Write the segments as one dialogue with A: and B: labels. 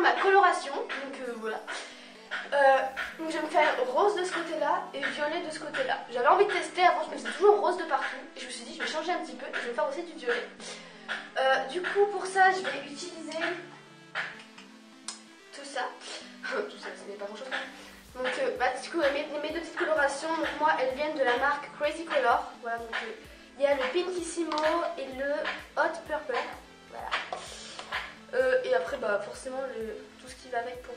A: ma coloration. Donc voilà. Donc je vais me faire rose de ce côté-là et violet de ce côté-là. J'avais envie de tester, avant je me faisais toujours rose de partout. Et je me suis dit je vais changer un petit peu, je vais faire aussi du violet. Du coup pour ça je vais utiliser tout ça. Tout ça, ce n'est pas grand chose. Donc du coup mes deux petites colorations, donc moi elles viennent de la marque Crazy Color. Voilà, donc il y a le Pinkissimo et le Hot Purple. Voilà. Et après forcément tout ce qui va avec pour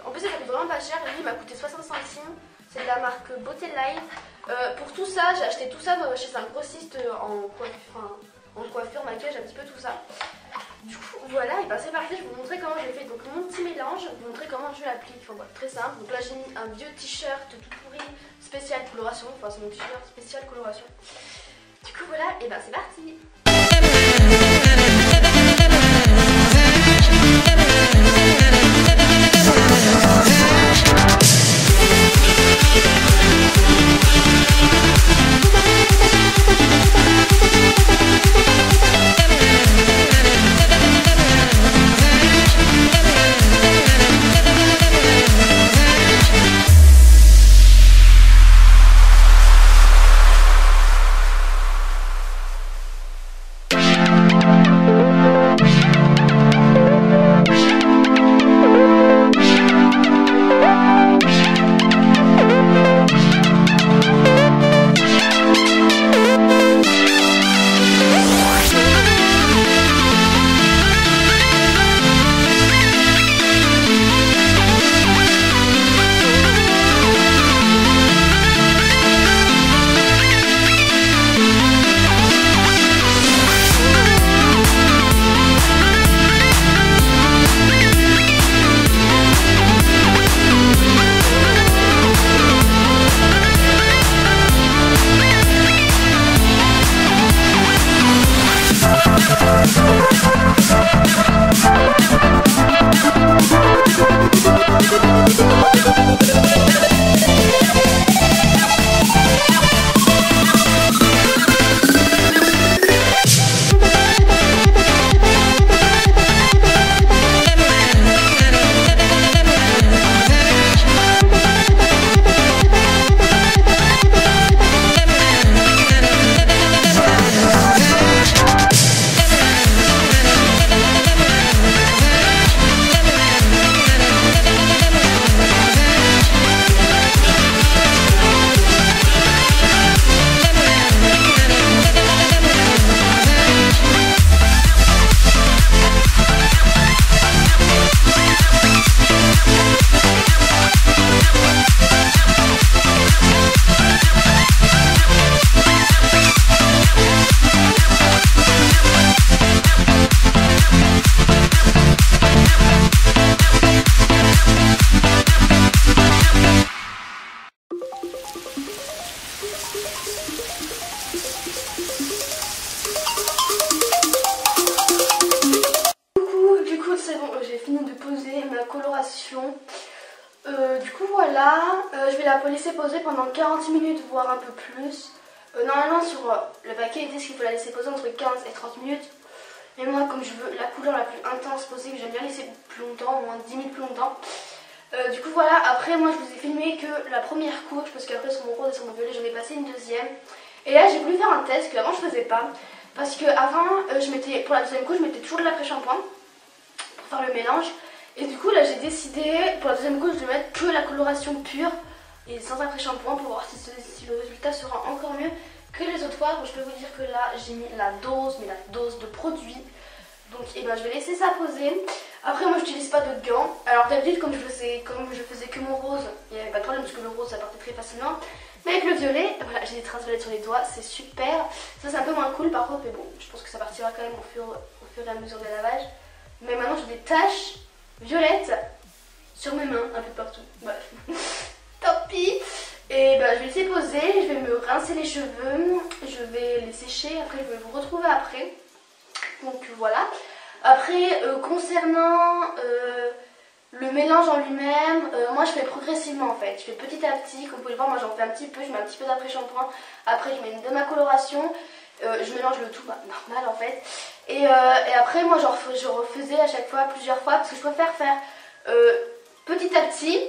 A: en plus ça coûte vraiment pas cher, lui il m'a coûté 60 centimes. C'est de la marque Beauté Live. Pour tout ça, j'ai acheté tout ça chez un grossiste en coiffure, maquillage, un petit peu tout ça. Du coup voilà, et c'est parti, je vais vous montrer comment j'ai fait donc mon petit mélange, je vais vous montrer comment je l'applique. Enfin voilà, très simple. Donc là j'ai mis un vieux t-shirt tout pourri, spécial coloration, enfin c'est mon t-shirt spécial coloration. Du coup voilà, et c'est parti. J'ai fini de poser ma coloration. Du coup voilà, je vais la laisser poser pendant 40 minutes voire un peu plus. Normalement sur le paquet il dit qu'il faut la laisser poser entre 15 et 30 minutes. Mais moi comme je veux la couleur la plus intense possible, j'aime bien laisser plus longtemps, au moins 10 minutes plus longtemps. Du coup voilà, après moi je vous ai filmé que la première couche parce qu'après sur mon rose et sur mon violet j'en ai passé une deuxième. Et là j'ai voulu faire un test que avant je faisais pas. Parce que avant pour la deuxième couche je mettais toujours de l'après-shampoing pour faire le mélange. Et du coup là j'ai décidé pour la deuxième couche de mettre que la coloration pure et sans après-shampoing pour voir si le résultat sera encore mieux que les autres fois. Donc je peux vous dire que là j'ai mis la dose, mais la dose de produit. Donc je vais laisser ça poser. Après moi j'utilise pas de gants. Alors d'habitude comme je faisais que mon rose, il n'y avait pas de problème parce que le rose ça partait très facilement. Mais avec le violet, voilà, j'ai des traces violettes sur les doigts, c'est super. Ça c'est un peu moins cool par contre, mais bon, je pense que ça partira quand même au fur et à mesure des lavages. Mais maintenant j'ai des taches violettes sur mes mains, un peu partout. Bref, tant pis. Et je vais laisser poser, je vais me rincer les cheveux, je vais les sécher, après je vais vous retrouver après. Donc voilà. Après concernant le mélange en lui-même, moi je fais progressivement en fait. Je fais petit à petit, comme vous pouvez le voir, moi j'en fais un petit peu, je mets un petit peu d'après-shampoing, après je mets de ma coloration, je mélange le tout normal en fait. Et après moi je refaisais à chaque fois, plusieurs fois, parce que je préfère faire petit à petit,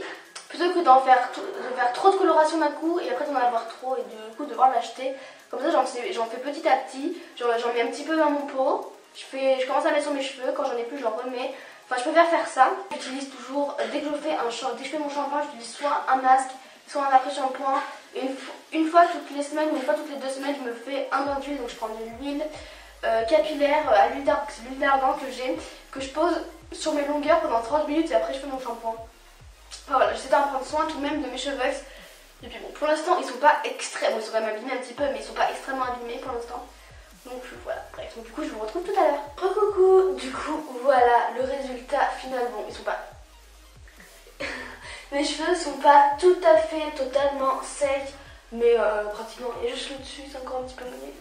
A: plutôt que de faire trop de coloration d'un coup et après d'en avoir trop et du coup devoir l'acheter. Comme ça j'en fais petit à petit, j'en mets un petit peu dans mon pot, je commence à mettre sur mes cheveux, quand j'en ai plus j'en remets. Enfin je préfère faire ça. J'utilise toujours, dès que je fais mon shampoing, j'utilise soit un masque, soit un après-shampoing. Une fois toutes les semaines ou une fois toutes les 2 semaines je me fais un bain d'huile, donc je prends de l'huile capillaire à l'huile d'argan que je pose sur mes longueurs pendant 30 minutes et après je fais mon shampoing. Enfin, voilà, j'essaie d'en prendre soin tout de même de mes cheveux. Et puis bon, pour l'instant ils sont pas extrêmement, bon, ils sont quand même abîmés un petit peu, mais ils sont pas extrêmement abîmés pour l'instant. Donc voilà, bref, donc du coup je vous retrouve tout à l'heure. Coucou, du coup voilà le résultat final. Bon, ils sont pas... mes cheveux sont pas tout à fait totalement secs, mais pratiquement, et juste le dessus c'est encore un petit peu mouillé.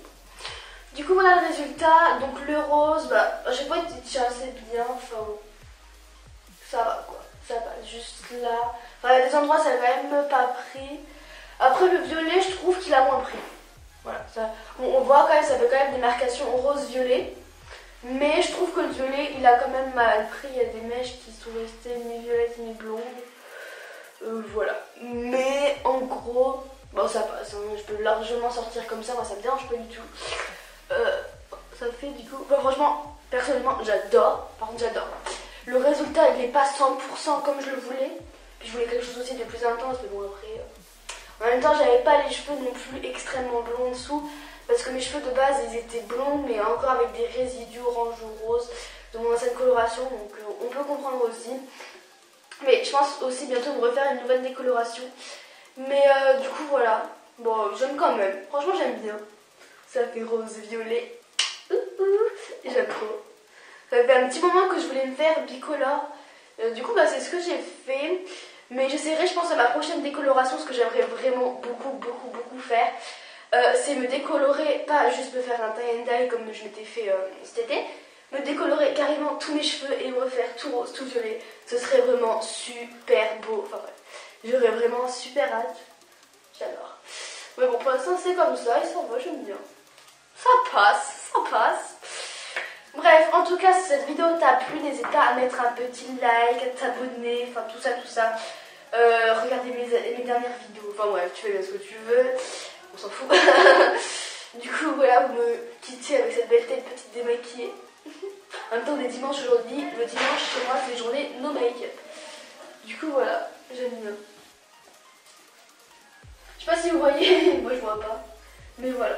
A: Du coup voilà le résultat, donc le rose, bah à chaque fois il était déjà assez bien, enfin ça va quoi, ça va juste là, enfin il y a des endroits ça n'a quand même pas pris. Après le violet je trouve qu'il a moins pris, voilà, ça, on voit quand même, ça fait quand même des marcations rose-violet, mais je trouve que le violet il a quand même mal pris, il y a des mèches qui sont restées mi-violettes mi-blondes, voilà, mais en gros, bon ça passe, hein, je peux largement sortir comme ça, moi ça me dérange pas du tout. Ça fait du coup... Bon, franchement, personnellement, j'adore. Par contre, j'adore. Le résultat, il n'est pas 100% comme je le voulais. Puis je voulais quelque chose aussi de plus intense. Mais bon, après... En même temps, j'avais pas les cheveux non plus extrêmement blonds en dessous. Parce que mes cheveux de base, ils étaient blonds. Mais encore avec des résidus orange ou rose de mon ancienne coloration. Donc on peut comprendre aussi. Mais je pense aussi bientôt me refaire une nouvelle décoloration. Mais du coup, voilà. Bon, j'aime quand même. Franchement, j'aime bien. Ça fait rose-violet. J'aime trop. Ça fait un petit moment que je voulais me faire bicolore. Du coup, bah, c'est ce que j'ai fait. Mais j'essaierai, je pense, à ma prochaine décoloration, ce que j'aimerais vraiment beaucoup faire. C'est me décolorer, pas juste me faire un tie and dye comme je m'étais fait cet été. Me décolorer carrément tous mes cheveux et me refaire tout rose, tout violet. Ce serait vraiment super beau. Enfin bref, j'aurais vraiment super hâte. J'adore. Mais bon, pour l'instant, c'est comme ça et ça va, j'aime bien. Ça passe, ça passe. Bref, en tout cas, si cette vidéo t'a plu, n'hésite pas à mettre un petit like, à t'abonner, enfin tout ça. Regardez mes dernières vidéos, enfin bref, tu fais bien ce que tu veux, on s'en fout. Du coup, voilà, vous me quittez avec cette belle tête petite démaquillée. En même temps, on est dimanche aujourd'hui, le dimanche chez moi, c'est journée no make-up. Du coup, voilà, j'aime bien. Je sais pas si vous voyez, moi je vois pas, mais voilà.